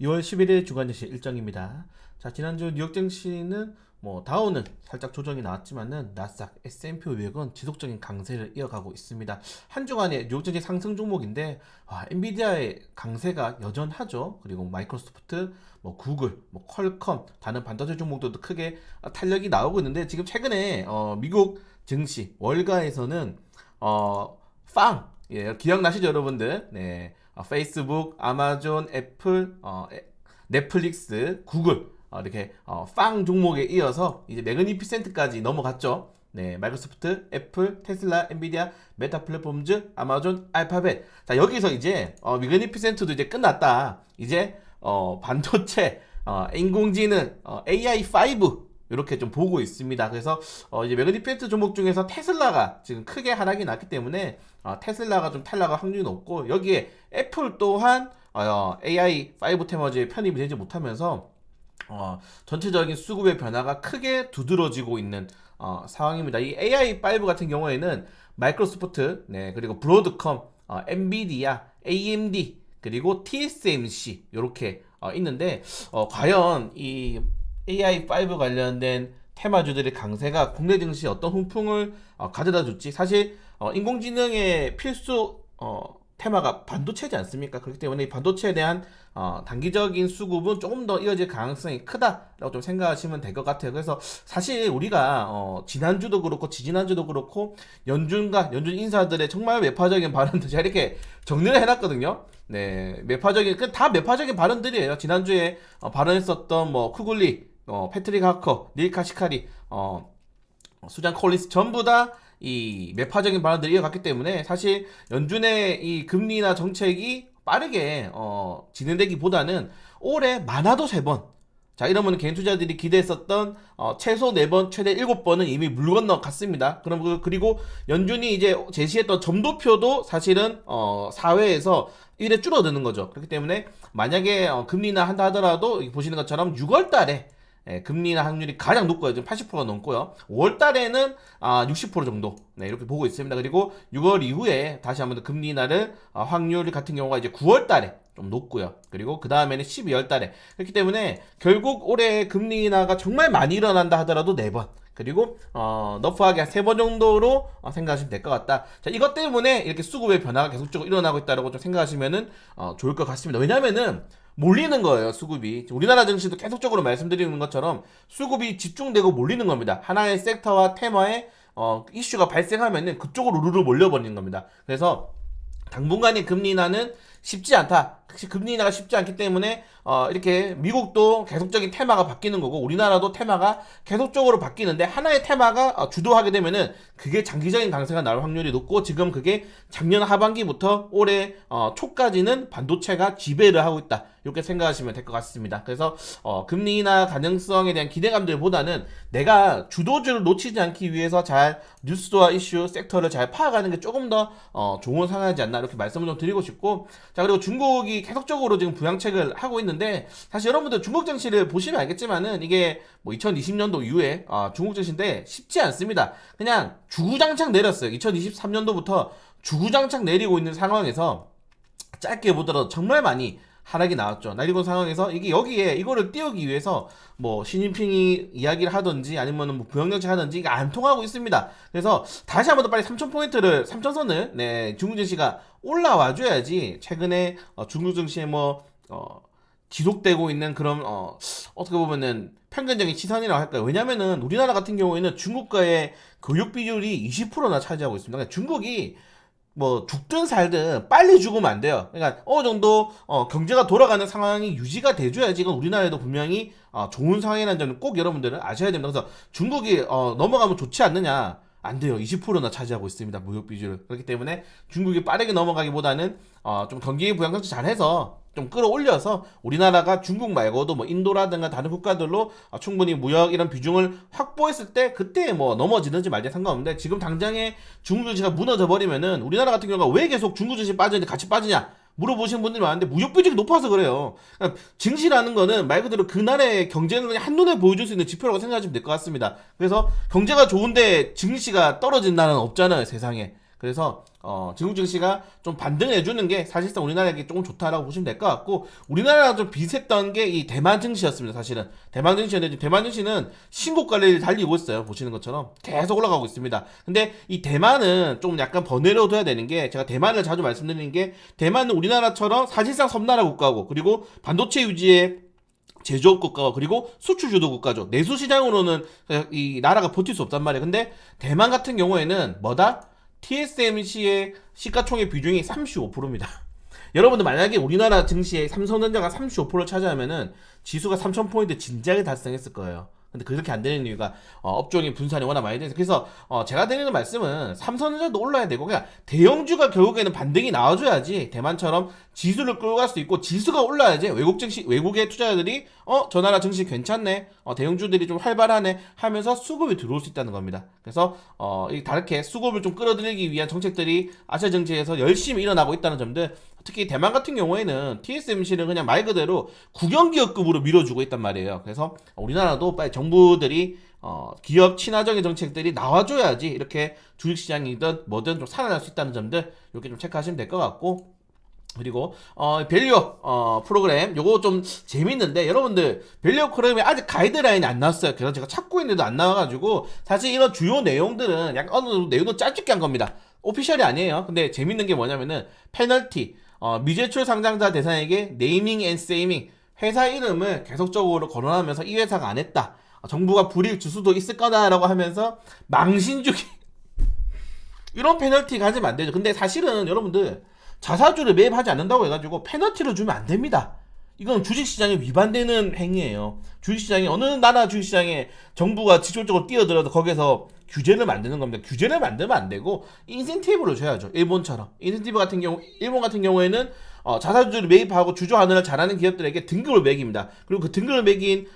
2월 11일 주간 증시 일정입니다. 자, 지난주 뉴욕 증시는 다우는 살짝 조정이 나왔지만은 나스닥, S&P 500은 지속적인 강세를 이어가고 있습니다. 한 주간의 뉴욕 증시 상승 종목인데 엔비디아의 강세가 여전하죠. 그리고 마이크로소프트, 구글, 퀄컴 다른 반도체 종목들도 크게 탄력이 나오고 있는데 지금 최근에 미국 증시 월가에서는 기억나시죠, 여러분들? 네. 페이스북, 아마존, 애플, 넷플릭스, 구글 이렇게 빵 종목에 이어서 이제 매그니피센트까지 넘어갔죠. 네, 마이크로소프트, 애플, 테슬라, 엔비디아, 메타 플랫폼즈, 아마존, 알파벳. 자, 여기서 이제 매그니피센트도 이제 끝났다. 이제 반도체, 인공지능, AI5 이렇게 좀 보고 있습니다. 그래서 이제 매그니피센트 종목 중에서 테슬라가 지금 크게 하락이 났기 때문에 테슬라가 좀 탈락할 확률이 높고, 여기에 애플 또한 AI5 테마주에 편입이 되지 못하면서 전체적인 수급의 변화가 크게 두드러지고 있는 상황입니다. 이 AI5 같은 경우에는 마이크로소프트, 네, 그리고 브로드컴, 엔비디아, AMD, 그리고 TSMC 이렇게 있는데 과연 이 AI5 관련된 테마주들의 강세가 국내 증시에 어떤 훈풍을 가져다 줄지. 사실 인공지능의 필수 테마가 반도체지 않습니까? 그렇기 때문에 이 반도체에 대한 단기적인 수급은 조금 더 이어질 가능성이 크다라고 좀 생각하시면 될 것 같아요. 그래서 사실 우리가 지난주도 그렇고 지지난주도 그렇고 연준 인사들의 정말 매파적인 발언들 제가 이렇게 정리를 해놨거든요. 네, 다 매파적인 발언들이에요. 지난주에 발언했었던 쿠글리, 패트릭 하커, 닐 카시카리, 수잔 콜린스 전부 다 이 매파적인 발언들이 이어갔기 때문에 사실 연준의 이 금리나 정책이 빠르게 진행되기보다는 올해 많아도 3번, 자, 이러면 개인 투자들이 기대했었던 최소 4번, 최대 7번은 이미 물 건너 갔습니다. 그리고 연준이 이제 제시했던 점도표도 사실은 사회에서 1에 줄어드는 거죠. 그렇기 때문에 만약에 금리나 한다 하더라도 보시는 것처럼 6월 달에 금리나 확률이 가장 높고요. 지금 80%가 넘고요. 5월 달에는 60% 정도, 네, 이렇게 보고 있습니다. 그리고 6월 이후에 다시 한번 더 금리나를 확률 같은 경우가 이제 9월 달에 좀 높고요. 그리고 그 다음에는 12월 달에. 그렇기 때문에 결국 올해 금리나가 정말 많이 일어난다 하더라도 4번. 그리고 너프하게 한 3번 정도로 생각하시면 될 것 같다. 자, 이것 때문에 이렇게 수급의 변화가 계속적으로 일어나고 있다고 좀 생각하시면은 좋을 것 같습니다. 왜냐면은 몰리는 거예요, 수급이. 우리나라 증시도 계속적으로 말씀드리는 것처럼 수급이 집중되고 몰리는 겁니다. 하나의 섹터와 테마에 이슈가 발생하면은 그쪽으로 루루 몰려버리는 겁니다. 그래서 당분간의 금리 인하는 쉽지 않다. 금리 인하가 쉽지 않기 때문에 이렇게 미국도 계속적인 테마가 바뀌는 거고 우리나라도 테마가 계속적으로 바뀌는데, 하나의 테마가 주도하게 되면은 그게 장기적인 강세가 나올 확률이 높고, 지금 그게 작년 하반기부터 올해 초까지는 반도체가 지배를 하고 있다, 이렇게 생각하시면 될 것 같습니다. 그래서 금리 인하 가능성에 대한 기대감들보다는 내가 주도주를 놓치지 않기 위해서 잘 뉴스와 이슈 섹터를 잘 파악하는 게 조금 더 좋은 상황이지 않나, 이렇게 말씀을 좀 드리고 싶고. 자, 그리고 중국이 계속적으로 지금 부양책을 하고 있는데, 사실 여러분들 중국 증시를 보시면 알겠지만은 이게 2020년도 이후에 중국 증시인데 쉽지 않습니다. 그냥 주구장창 내렸어요. 2023년도부터 주구장창 내리고 있는 상황에서 짧게 보더라도 정말 많이 하락이 나왔죠. 날리고 상황에서 여기에 이거를 띄우기 위해서 시진핑이 이야기를 하든지 아니면 부영정책 하든지 이게 안 통하고 있습니다. 그래서 다시 한번 더 빨리 3,000포인트를 3,000선을, 네, 중국 증시가 올라와 줘야지 최근에 중국 증시에 지속되고 있는 그런 어떻게 보면은 평균적인 시선이라고 할까요? 왜냐면은 우리나라 같은 경우에는 중국과의 교육 비율이 20%나 차지하고 있습니다. 그러니까 중국이 죽든 살든 빨리 죽으면 안 돼요. 그러니까 어느 정도 경제가 돌아가는 상황이 유지가 돼줘야지 이건 우리나라에도 분명히 좋은 상황이라는 점을 꼭 여러분들은 아셔야 됩니다. 그래서 중국이 넘어가면 좋지 않느냐? 안 돼요. 20%나 차지하고 있습니다, 무역 비중을. 그렇기 때문에 중국이 빠르게 넘어가기보다는 좀 경기 부양정책 잘해서 좀 끌어올려서 우리나라가 중국 말고도 인도라든가 다른 국가들로 충분히 무역 이런 비중을 확보했을 때 그때 넘어지든지 말지 상관없는데, 지금 당장에 중국 증시가 무너져 버리면은 우리나라 같은 경우가 왜 계속 중국 증시 빠지는데 같이 빠지냐 물어보시는 분들이 많은데, 무역 비중이 높아서 그래요. 그러니까 증시라는 거는 말 그대로 그날의 경제는 한눈에 보여줄 수 있는 지표라고 생각하시면 될 것 같습니다. 그래서 경제가 좋은데 증시가 떨어진 날은 없잖아요, 세상에. 그래서 중국 증시가 좀 반등을 해주는 게 사실상 우리나라에게 조금 좋다라고 보시면 될 것 같고, 우리나라랑 좀 비슷했던 게 이 대만 증시였습니다. 사실은 대만 증시였는데, 대만 증시는 신고가를 달리고 있어요. 보시는 것처럼 계속 올라가고 있습니다. 근데 이 대만은 좀 약간 번외로 둬야 되는 게, 제가 대만을 자주 말씀드리는 게, 대만은 우리나라처럼 사실상 섬나라 국가고, 그리고 반도체 유지에 제조업 국가가, 그리도 수출 주도 국가죠. 내수 시장으로는 이 나라가 버틸 수 없단 말이에요. 근데 대만 같은 경우에는 뭐다? TSMC의 시가총액 비중이 35%입니다. 여러분들 만약에 우리나라 증시에 삼성전자가 35%를 차지하면은 지수가 3000포인트 진작에 달성했을 거예요. 근데 그렇게 안 되는 이유가 업종의 분산이 워낙 많이 돼서. 그래서 제가 드리는 말씀은 삼성전자도 올라야 되고, 그냥 대형주가 결국에는 반등이 나와줘야지 대만처럼 지수를 끌고 갈 수 있고, 지수가 올라야지 외국의 투자자들이 저 나라 증시 괜찮네, 대형주들이 좀 활발하네 하면서 수급이 들어올 수 있다는 겁니다. 그래서 다르게 수급을 좀 끌어들이기 위한 정책들이 아시아 증시에서 열심히 일어나고 있다는 점들, 특히 대만 같은 경우에는 TSMC는 그냥 말 그대로 국영기업급으로 밀어주고 있단 말이에요. 그래서 우리나라도 빨리 정부들이 기업 친화적인 정책들이 나와줘야지 이렇게 주식시장이든 뭐든 좀 살아날 수 있다는 점들, 이렇게 좀 체크하시면 될 것 같고, 그리고 밸류업 프로그램 요거 좀 재밌는데, 여러분들 밸류업 프로그램이 아직 가이드라인이 안 나왔어요. 그래서 제가 찾고 있는데도 안 나와가지고, 사실 이런 주요 내용들은 약간 어느 정도 내용도 짧게 한 겁니다. 오피셜이 아니에요. 근데 재밌는 게 뭐냐면은 페널티, 미제출 상장자 대상에게 네이밍 앤 세이밍, 회사 이름을 계속적으로 거론하면서 이 회사가 안 했다, 정부가 불이익 줄 수도 있을 거다라고 하면서 망신 주기 이런 페널티 가지면 안 되죠. 근데 사실은 여러분들 자사주를 매입하지 않는다고 해가지고 페널티를 주면 안 됩니다. 이건 주식시장에 위반되는 행위예요. 주식시장에, 어느 나라 주식시장에 정부가 직접적으로 뛰어들어서 거기서 규제를 만드는 겁니다. 규제를 만들면 안 되고 인센티브를 줘야죠. 일본처럼. 인센티브 같은 경우, 일본 같은 경우에는 자사주를 매입하고 주주환원을 잘하는 기업들에게 등급을 매깁니다. 그리고 그 등급을 매긴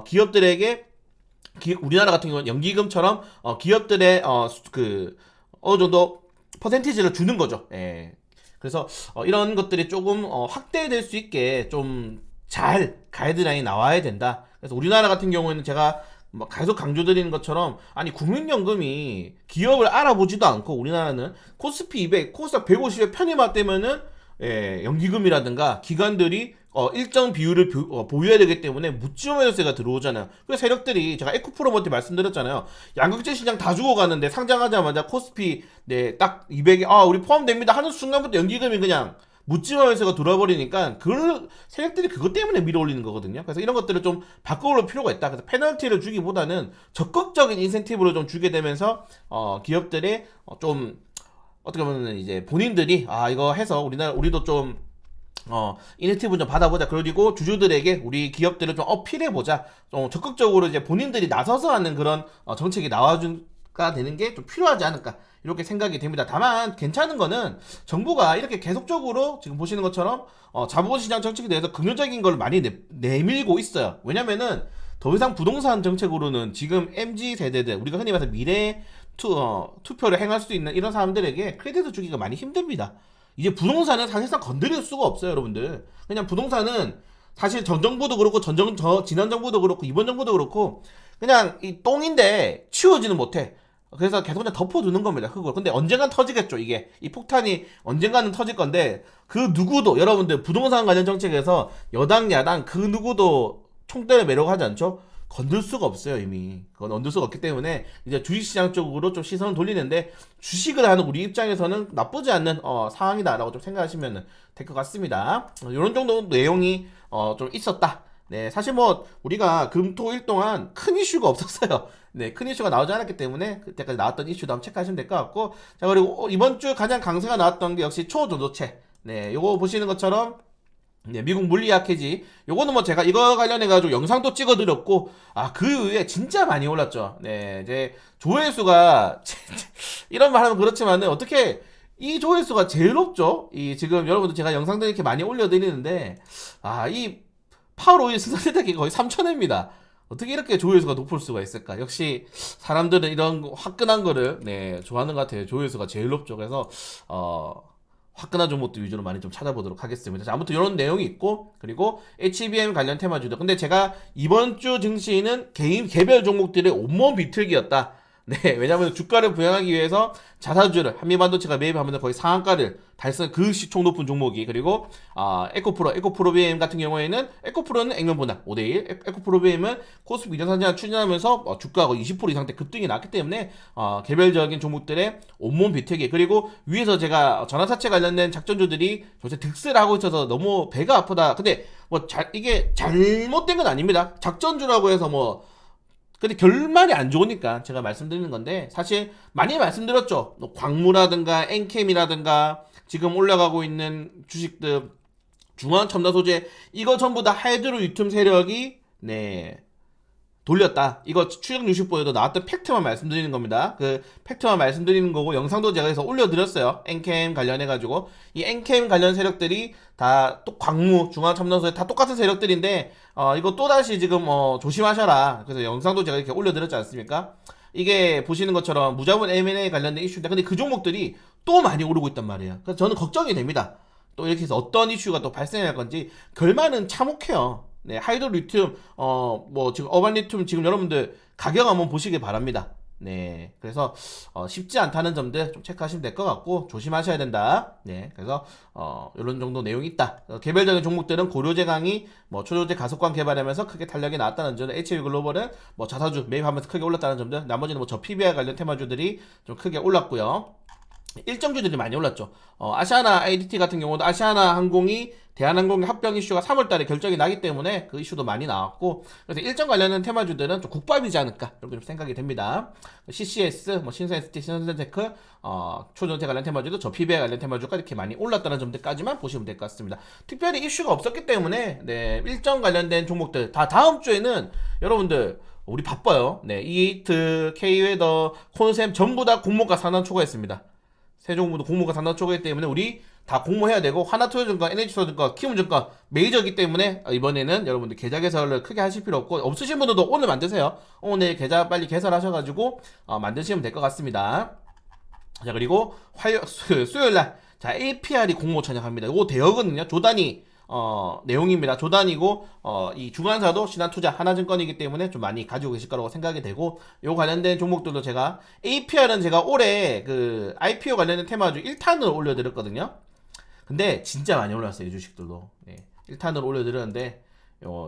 기업들에게 우리나라 같은 경우는 연기금처럼 기업들의 어느 정도 퍼센티지를 주는 거죠. 예. 그래서 이런 것들이 조금 확대될 수 있게 좀 잘 가이드라인이 나와야 된다. 그래서 우리나라 같은 경우에는 제가 계속 강조드리는 것처럼, 아니 국민연금이 기업을 알아보지도 않고, 우리나라는 코스피 200, 코스닥 150에 편입되면은 연기금이라든가 기관들이 일정 비율을 보유해야 되기 때문에 묻지마세가 들어오잖아요. 그래서 세력들이, 제가 에코프로먼트 말씀드렸잖아요. 양극재 시장 다 죽어가는데 상장하자마자 코스피 딱 200에 우리 포함됩니다 하는 순간부터 연기금이 그냥 묻지마세가 들어와버리니까 그 세력들이 그것 때문에 밀어올리는 거거든요. 그래서 이런 것들을 좀 바꿔올 필요가 있다. 그래서 페널티를 주기보다는 적극적인 인센티브를 좀 주게 되면서 기업들이 좀 어떻게 보면 이제 본인들이 이거 해서 우리도 좀 인센티브 좀 받아보자, 그리고 주주들에게 우리 기업들을 좀 어필해보자, 좀 적극적으로 이제 본인들이 나서서 하는 그런 정책이 나와주가 되는 게 좀 필요하지 않을까, 이렇게 생각이 됩니다. 다만 괜찮은 거는 정부가 이렇게 계속적으로 지금 보시는 것처럼 자본시장 정책에 대해서 긍정적인 걸 많이 내밀고 있어요. 왜냐면은 더 이상 부동산 정책으로는 지금 MZ세대들, 우리가 흔히 말해서 미래 투표를 행할 수 있는 이런 사람들에게 크레디트 주기가 많이 힘듭니다. 이제 부동산은 사실상 건드릴 수가 없어요, 여러분들. 그냥 부동산은 사실 전 정부도 그렇고 지난 정부도 그렇고 이번 정부도 그렇고 그냥 이 똥인데 치우지는 못해. 그래서 계속 그냥 덮어두는 겁니다, 흙으로. 근데 언젠간 터지겠죠. 이게 이 폭탄이 언젠가는 터질 건데, 그 누구도, 여러분들 부동산 관련 정책에서 여당 야당 그 누구도 총대를 매려고 하지 않죠. 건들 수가 없어요. 이미 그건 건들 수가 없기 때문에 이제 주식시장 쪽으로 좀 시선을 돌리는데, 주식을 하는 우리 입장에서는 나쁘지 않는 상황이다라고 좀 생각하시면 될 것 같습니다. 이런 정도 내용이 좀 있었다. 네, 사실 우리가 금토일 동안 큰 이슈가 없었어요. 네, 큰 이슈가 나오지 않았기 때문에 그때까지 나왔던 이슈도 한번 체크하시면 될 것 같고, 자, 그리고 이번 주 가장 강세가 나왔던 게 역시 초전도체. 네, 요거 보시는 것처럼 네, 미국 물리학 해지. 요거는 제가 이거 관련해가지고 영상도 찍어드렸고, 그 이후에 진짜 많이 올랐죠. 네, 이제 조회수가, 이런 말 하면 그렇지만은, 어떻게, 이 조회수가 제일 높죠? 지금 여러분들 제가 영상들 이렇게 많이 올려드리는데, 이 파워로일 수산세탁기 거의 3,000회입니다. 어떻게 이렇게 조회수가 높을 수가 있을까? 역시, 사람들은 이런 화끈한 거를, 좋아하는 것 같아요. 조회수가 제일 높죠. 그래서, 화끈한 종목도 위주로 많이 좀 찾아보도록 하겠습니다. 자, 아무튼 이런 내용이 있고, 그리고 HBM 관련 테마주도. 근데 제가 이번 주 증시는 개별 종목들의 온몸 비틀기였다. 네, 왜냐하면 주가를 부양하기 위해서 자사주를 한미반도체가 매입하면 거의 상한가를 달성 그 시총 높은 종목이 그리고 에코프로 BM 같은 경우에는 에코프로는 액면분할 5대1 에코프로 BM은 코스피 2년 추진하면서 주가가 20% 이상대 급등이 났기 때문에 개별적인 종목들의 온몸 비트기 그리고 위에서 제가 전환사채 관련된 작전주들이 요새 득세를 하고 있어서 너무 배가 아프다. 근데 이게 잘못된 건 아닙니다. 작전주라고 해서 근데 결말이 안 좋으니까 제가 말씀드리는 건데 사실 많이 말씀드렸죠. 광무라든가 엔캠이라든가 지금 올라가고 있는 주식들 중앙첨단 소재 이거 전부 다 하이드로 유통 세력이 돌렸다. 이거 추적 뉴스보에도 나왔던 팩트만 말씀드리는 겁니다. 그 팩트만 말씀드리는 거고 영상도 제가 해서 올려드렸어요. 엔캠 관련해가지고 이 엔캠 관련 세력들이 다 또 광무, 중앙첨단소에 다 똑같은 세력들인데 이거 또다시 지금 조심하셔라. 그래서 영상도 제가 이렇게 올려드렸지 않습니까? 이게 보시는 것처럼 무자본 M&A 관련된 이슈인데 근데 그 종목들이 또 많이 오르고 있단 말이에요. 그래서 저는 걱정이 됩니다. 또 이렇게 해서 어떤 이슈가 또 발생할 건지 결말은 참혹해요. 네, 하이드 리튬, 지금 어반 리튬 지금 여러분들 가격 한번 보시길 바랍니다. 네, 그래서 쉽지 않다는 점들 좀 체크하시면 될 것 같고 조심하셔야 된다. 네, 그래서 이런 정도 내용이 있다. 개별적인 종목들은 고료제 강의, 초조제 가속관 개발하면서 크게 탄력이 나왔다는 점, HB 글로벌은 자사주 매입하면서 크게 올랐다는 점들, 나머지는 저 PBR 관련 테마주들이 좀 크게 올랐고요. 일정주들이 많이 올랐죠. 아시아나 IDT 같은 경우도 아시아나 항공이 대한항공의 합병 이슈가 3월달에 결정이 나기 때문에 그 이슈도 많이 나왔고 그래서 일정 관련된 테마주들은 좀 국밥이지 않을까 이렇게 좀 생각이 됩니다. CCS, 신선ST, 신선테크, 초전체 관련 테마주도 저 PBI 관련 테마주가 이렇게 많이 올랐다는 점들까지만 보시면 될 것 같습니다. 특별히 이슈가 없었기 때문에 일정 관련된 종목들 다 다음 주에는 여러분들 우리 바빠요. 이에이트, K웨더, 콘셈 전부 다 공모가 상단 초과했습니다. 세종부도 공모가 상단 초과했기 때문에 우리 다 공모해야 되고 하나투자증권, NH투자증권, 키움증권 메이저기 때문에 이번에는 여러분들 계좌 개설을 크게 하실 필요 없고 없으신 분들도 오늘 만드세요. 오늘 계좌 빨리 개설하셔가지고 만드시면 될 것 같습니다. 자 그리고 수요일날 자 APR이 공모 참여합니다. 이거 대여거든요. 조단위 내용입니다. 조단이고 이 중간사도 신한투자 하나증권이기 때문에 좀 많이 가지고 계실 거라고 생각이 되고 요 관련된 종목들도 제가 APR은 제가 올해 그 IPO 관련된 테마주 1탄을 올려드렸거든요. 근데 진짜 많이 올랐어요. 이 주식들도 1탄을 올려드렸는데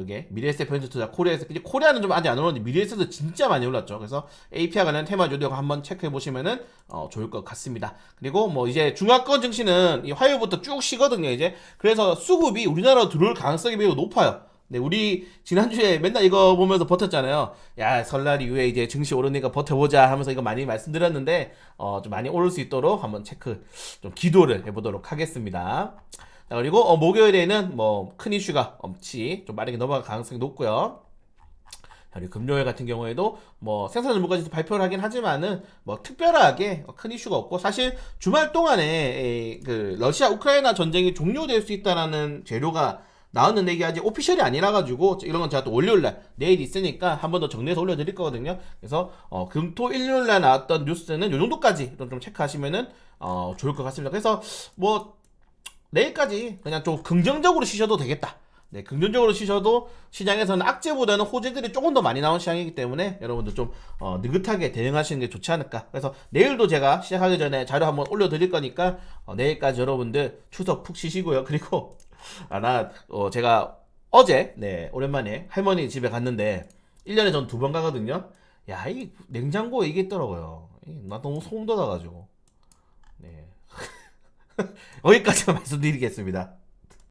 이게 미래에셋 벤처투자 코리아에셋 이제 코리아는 좀 아직 안 올랐는데 미래에셋도 진짜 많이 올랐죠. 그래서 APR 관련 테마주도 한번 체크해 보시면은 좋을 것 같습니다. 그리고 이제 중화권 증시는 이 화요일부터 쭉 쉬거든요. 이제 그래서 수급이 우리나라로 들어올 가능성이 매우 높아요. 네, 우리 지난주에 맨날 이거 보면서 버텼잖아요. 야, 설날 이후에 이제 증시 오르니까 버텨보자 하면서 이거 많이 말씀드렸는데 좀 많이 오를 수 있도록 한번 체크 좀 기도를 해보도록 하겠습니다. 자, 그리고 목요일에는 큰 이슈가 없이 좀 빠르게 넘어갈 가능성이 높고요. 그리고 금요일 같은 경우에도 생산물 물가지수 발표를 하긴 하지만은 특별하게 큰 이슈가 없고 사실 주말 동안에 그 러시아 우크라이나 전쟁이 종료될 수 있다라는 재료가 나왔는데 이게 아직 오피셜이 아니라 가지고 이런 건 제가 또 월요일날 내일 있으니까 한 번 더 정리해서 올려드릴 거거든요. 그래서 금토 일요일날 나왔던 뉴스는 요 정도까지 좀 체크하시면은 좋을 것 같습니다. 그래서 내일까지 그냥 좀 긍정적으로 쉬셔도 되겠다. 네, 긍정적으로 쉬셔도 시장에서는 악재보다는 호재들이 조금 더 많이 나온 시장이기 때문에 여러분들 좀 느긋하게 대응하시는 게 좋지 않을까. 그래서 내일도 제가 시작하기 전에 자료 한번 올려드릴 거니까 내일까지 여러분들 추석 푹 쉬시고요. 그리고 제가 어제 오랜만에 할머니 집에 갔는데 1년에 전 2번 가거든요. 야, 이 냉장고에 이게 있더라고요. 나 너무 소름 돋아가지고. 네. 여기까지만 말씀드리겠습니다.